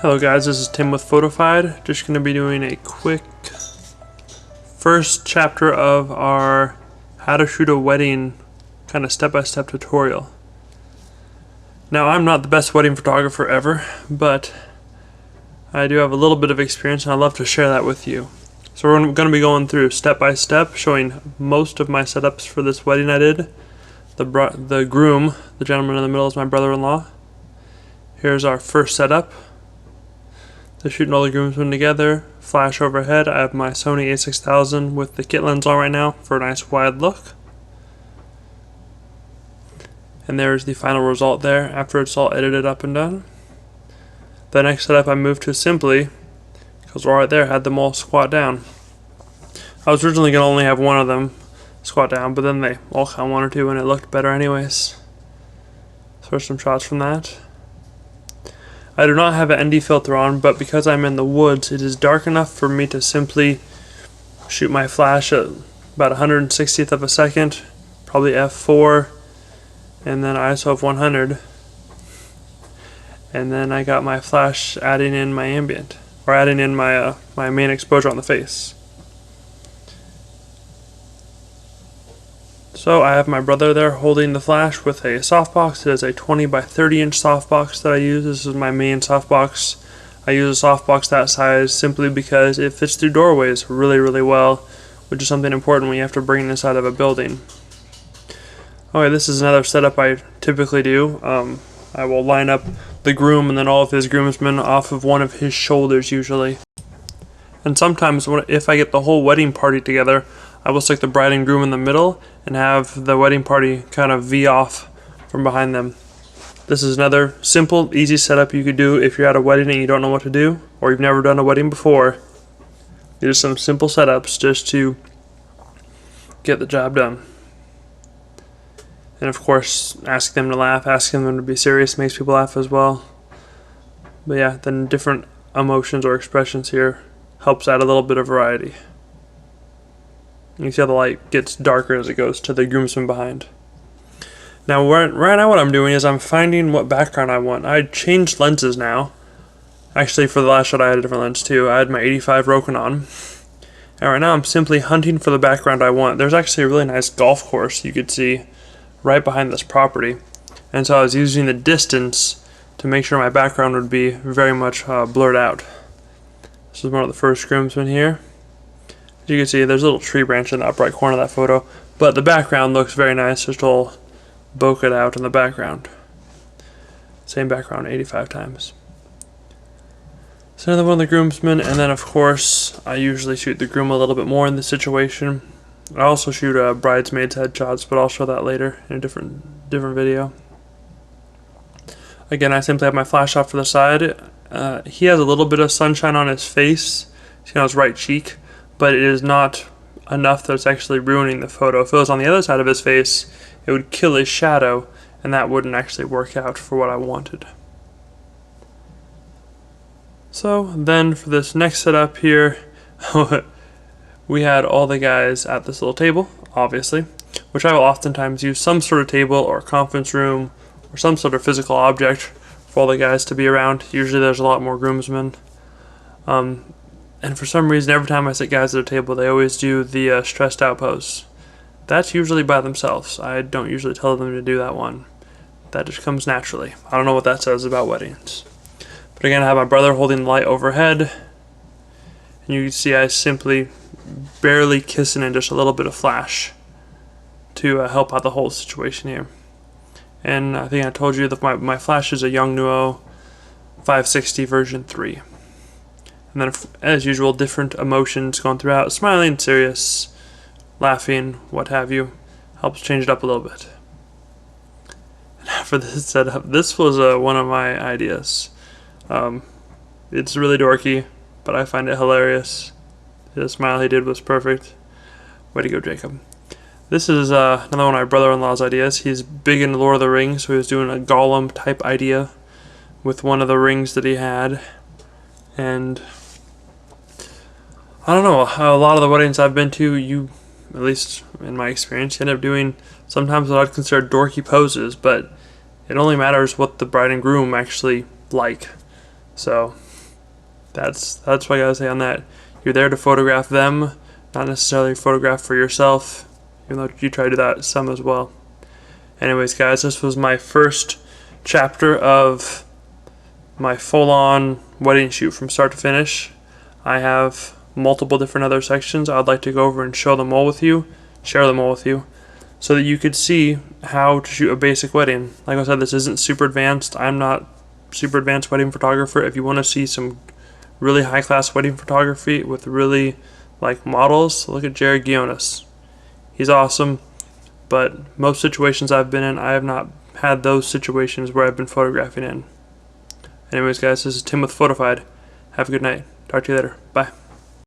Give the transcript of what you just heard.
Hello guys, this is Tim with Photofied. Just going to be doing a quick first chapter of our how to shoot a wedding kind of step-by-step tutorial. Now, I'm not the best wedding photographer ever, but I do have a little bit of experience and I'd love to share that with you. So we're going to be going through step-by-step, showing most of my setups for this wedding I did. The groom, the gentleman in the middle, is my brother-in-law. Here's our first setup. They're shooting all the groomsmen together, flash overhead. I have my Sony a6000 with the kit lens on right now for a nice wide look. And there's the final result there after it's all edited up and done. The next setup I moved to simply, because right there I had them all squat down. I was originally going to only have one of them squat down, but then they all kind of wanted to and it looked better anyways. So there's some shots from that. I do not have an ND filter on, but because I'm in the woods, it is dark enough for me to simply shoot my flash at about 160th of a second, probably f4, and then ISO of 100. And then I got my flash adding in my ambient, or adding in my my main exposure on the face. So I have my brother there holding the flash with a softbox. It is a 20 by 30 inch softbox that I use. This is my main softbox. I use a softbox that size simply because it fits through doorways really well, which is something important when you have to bring it inside of a building. Okay, this is another setup I typically do. I will line up the groom and then all of his groomsmen off of one of his shoulders usually. And sometimes if I get the whole wedding party together, I will stick the bride and groom in the middle and have the wedding party kind of V off from behind them. This is another simple, easy setup you could do if you're at a wedding and you don't know what to do, or you've never done a wedding before. These are some simple setups just to get the job done. And of course, asking them to laugh, asking them to be serious makes people laugh as well. But yeah, then different emotions or expressions here helps add a little bit of variety. You can see how the light gets darker as it goes to the groomsmen behind. Now right now what I'm doing is I'm finding what background I want. I changed lenses now. Actually, for the last shot I had a different lens too. I had my 85 Rokinon. And right now I'm simply hunting for the background I want. There's actually a really nice golf course you could see right behind this property. And so I was using the distance to make sure my background would be very much blurred out. This is one of the first groomsmen here. As you can see, there's a little tree branch in the upper right corner of that photo, but the background looks very nice, just all bokeh out in the background. Same background 85 times. So another one of the groomsmen, and then of course, I usually shoot the groom a little bit more in this situation. I also shoot bridesmaids headshots, but I'll show that later in a different video. Again, I simply have my flash off to the side. He has a little bit of sunshine on his face, see on his right cheek, but it is not enough that it's actually ruining the photo. If it was on the other side of his face, it would kill his shadow, and that wouldn't actually work out for what I wanted. So then for this next setup here, we had all the guys at this little table, obviously, which I will oftentimes use some sort of table or conference room or some sort of physical object for all the guys to be around. Usually there's a lot more groomsmen. And for some reason, every time I sit guys at a table, they always do the stressed out pose. That's usually by themselves. I don't usually tell them to do that one. That just comes naturally. I don't know what that says about weddings. But again, I have my brother holding the light overhead. And you can see I simply barely kissing in just a little bit of flash to help out the whole situation here. And I think I told you that my flash is a Yongnuo 560 version 3. And then, as usual, different emotions going throughout. Smiling, serious, laughing, what have you. Helps change it up a little bit. Now for this setup, this was one of my ideas. It's really dorky, but I find it hilarious. The smile he did was perfect. Way to go, Jacob. This is another one of my brother-in-law's ideas. He's big into Lord of the Rings, so he was doing a Gollum type idea with one of the rings that he had. And I don't know, a lot of the weddings I've been to, at least in my experience, you end up doing sometimes what I'd consider dorky poses, but it only matters what the bride and groom actually like. So That's what I gotta say on that. You're there to photograph them, not necessarily photograph for yourself, even though you try to do that some as well. Anyways, guys, this was my first chapter of my full-on wedding shoot from start to finish. I have multiple different other sections I'd like to go over and show them all with you, share them all with you, so that you could see how to shoot a basic wedding. Like I said, this isn't super advanced. I'm not super advanced wedding photographer. If you want to see some really high-class wedding photography with really like models, look at Jared Guionis. He's awesome, but most situations I've been in, I have not had those situations where I've been photographing in. Anyways, guys, this is Tim with Photified. Have a good night. Talk to you later. Bye.